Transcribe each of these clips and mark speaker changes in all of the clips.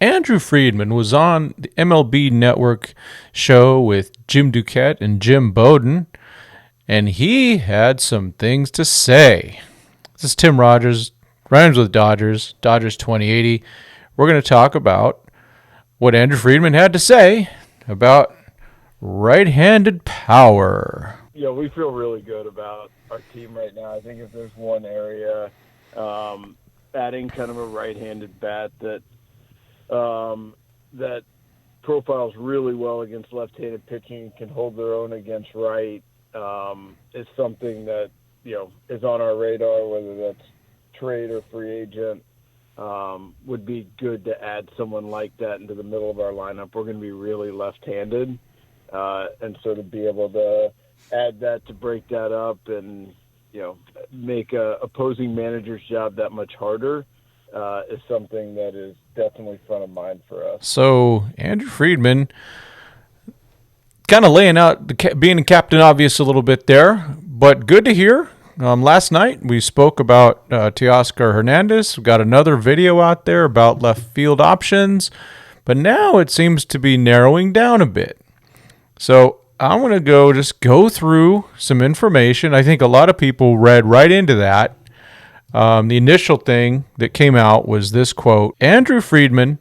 Speaker 1: Andrew Friedman was on the MLB Network show with Jim Duquette and Jim Bowden, and he had some things to say. This is Tim Rogers, Rhymes with Dodgers 2080. We're going to talk about what Andrew Friedman had to say about right-handed power.
Speaker 2: Yeah, we feel really good about our team right now. I think if there's one area, adding kind of a right-handed bat that profiles really well against left-handed pitching, can hold their own against right, is something that, is on our radar, whether that's trade or free agent. Would be good to add someone like that into the middle of our lineup. We're going to be really left-handed, and so to be able to add that to break that up and, make a opposing manager's job that much harder is something that is definitely front of mind for us.
Speaker 1: So Andrew Friedman kind of laying out being Captain Obvious a little bit there, but good to hear. Last night we spoke about Teoscar Hernandez. We got another video out there about left field options, but now it seems to be narrowing down a bit. So I want to go through some information. I think a lot of people read right into that. The initial thing that came out was this quote: Andrew Friedman,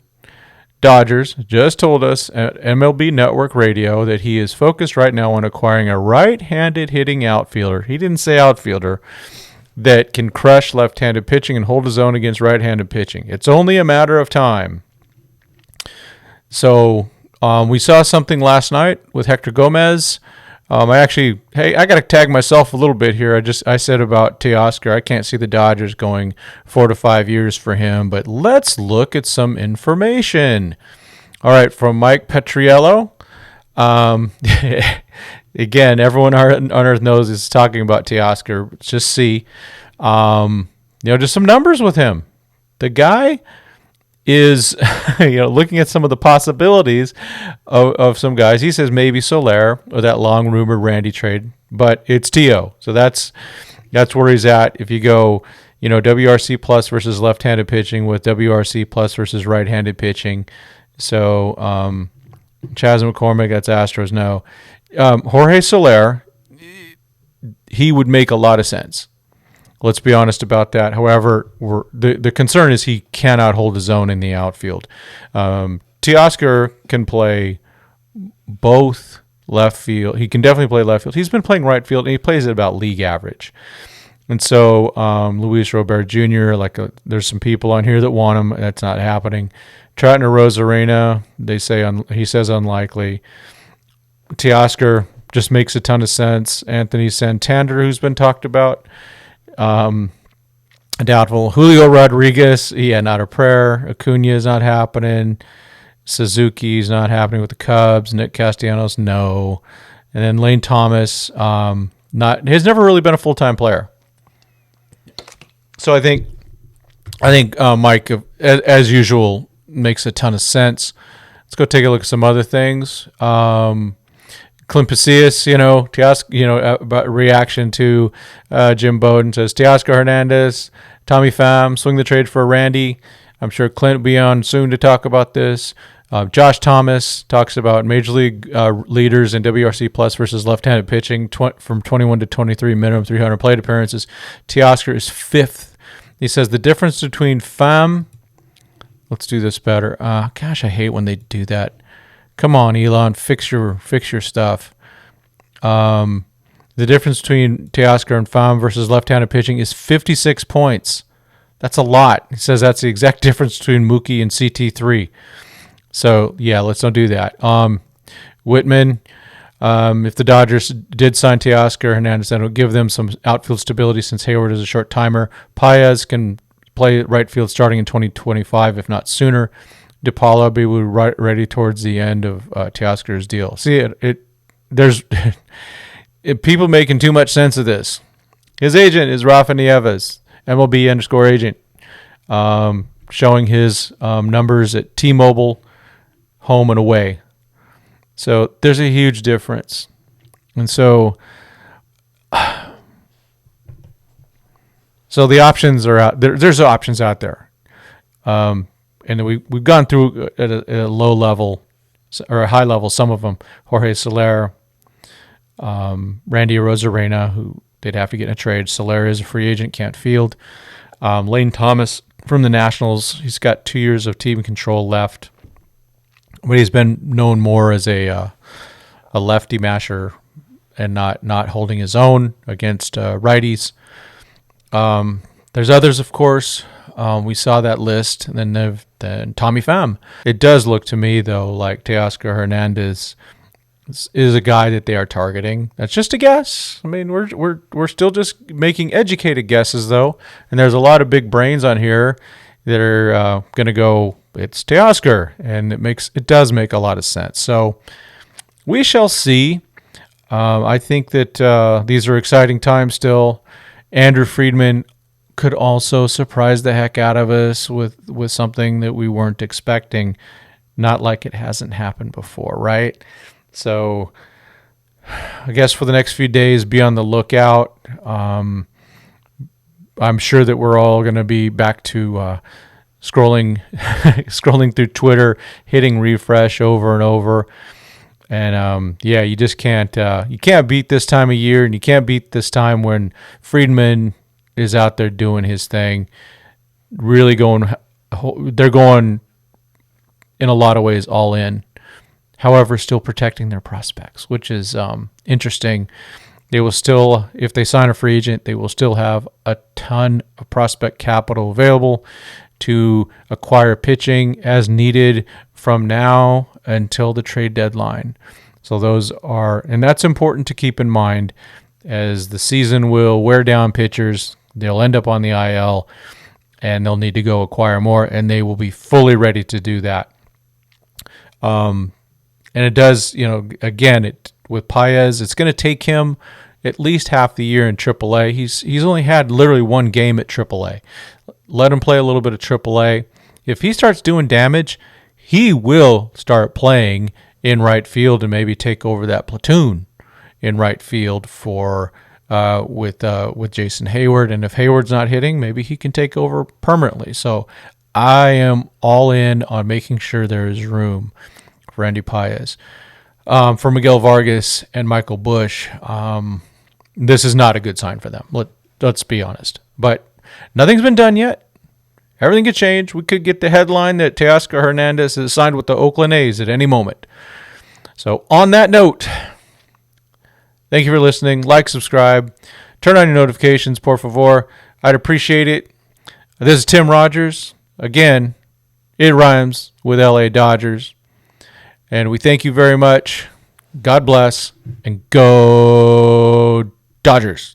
Speaker 1: Dodgers, just told us at MLB Network Radio that he is focused right now on acquiring a right-handed hitting outfielder. He didn't say outfielder, that can crush left-handed pitching and hold his own against right-handed pitching. It's only a matter of time. So we saw something last night with Hector Gomez. I got to tag myself a little bit here. I said about Teoscar, I can't see the Dodgers going 4 to 5 years for him, but let's look at some information. All right, from Mike Petriello. Again, everyone on Earth knows is talking about Teoscar. Just see, just some numbers with him. The guy is, looking at some of the possibilities of some guys. He says maybe Soler or that long rumored Randy trade, but it's Teo. So that's where he's at. If you go, WRC plus versus left-handed pitching with WRC plus versus right-handed pitching. So Chas McCormick, that's Astros. No, Jorge Soler, he would make a lot of sense. Let's be honest about that. However, the concern is he cannot hold his own in the outfield. Teoscar can play both left field. He can definitely play left field. He's been playing right field, and he plays at about league average. And so Luis Robert Jr., there's some people on here that want him. That's not happening. Trout and Arozarena, he says unlikely. Teoscar just makes a ton of sense. Anthony Santander, who's been talked about, doubtful. Julio Rodriguez, not a prayer. Acuna is not happening. Suzuki's not happening with the Cubs. Nick Castellanos, no. And then Lane Thomas, has never really been a full-time player. So I think Mike, as usual, makes a ton of sense. Let's go take a look at some other things. Clint Pasillas, about reaction to Jim Bowden says, Teoscar Hernandez, Tommy Pham, swing the trade for Randy. I'm sure Clint will be on soon to talk about this. Josh Thomas talks about major league leaders in WRC plus versus left-handed pitching from 21 to 23, minimum 300 plate appearances. Teoscar is 5th. He says the difference between Pham, let's do this better. Gosh, I hate when they do that. Come on, Elon, fix your stuff. The difference between Teoscar and Pham versus left-handed pitching is 56 points. That's a lot. He says that's the exact difference between Mookie and CT3. So, yeah, let's don't do that. Whitman, if the Dodgers did sign Teoscar Hernandez, then it'll give them some outfield stability since Hayward is a short timer. Paez can play right field starting in 2025, if not sooner. DePaula be ready towards the end of Teoscar's deal. See, there's people making too much sense of this. His agent is Rafa Nieves, MLB_agent, showing his numbers at T-Mobile, home and away. So there's a huge difference. And so the options are out there. There's options out there. and we've gone through at a low level or a high level, some of them. Jorge Soler, Randy Arozarena, who they'd have to get in a trade. Soler is a free agent, can't field. Lane Thomas from the Nationals, he's got 2 years of team control left, but he's been known more as a lefty masher and not holding his own against righties. There's others, of course. We saw that list, and then Tommy Pham. It does look to me, though, like Teoscar Hernandez is a guy that they are targeting. That's just a guess. I mean, we're still just making educated guesses, though, and there's a lot of big brains on here that are going to go, it's Teoscar, and it does make a lot of sense. So we shall see. I think that these are exciting times still. Andrew Friedman could also surprise the heck out of us with something that we weren't expecting. Not like it hasn't happened before, right? So I guess for the next few days, be on the lookout. I'm sure that we're all going to be back to scrolling through Twitter, hitting refresh over and over. And you just can't beat this time of year, and you can't beat this time when Friedman is out there doing his thing, really they're going in a lot of ways all in. However, still protecting their prospects, which is interesting. They will still, if they sign a free agent, they will still have a ton of prospect capital available to acquire pitching as needed from now until the trade deadline. So and that's important to keep in mind as the season will wear down pitchers. They'll end up on the IL, and they'll need to go acquire more, and they will be fully ready to do that. And it does, again, with Paez, it's going to take him at least half the year in AAA. He's only had literally one game at AAA. Let him play a little bit of AAA. If he starts doing damage, he will start playing in right field and maybe take over that platoon in right field with Jason Hayward. And if Hayward's not hitting, maybe he can take over permanently. So I am all in on making sure there is room for Andy Paez. For Miguel Vargas and Michael Busch, this is not a good sign for them. Let's be honest. But nothing's been done yet. Everything could change. We could get the headline that Teoscar Hernandez is signed with the Oakland A's at any moment. So on that note, thank you for listening. Like, subscribe, turn on your notifications, por favor. I'd appreciate it. This is Tim Rogers. Again, it rhymes with LA Dodgers. And we thank you very much. God bless, and go Dodgers.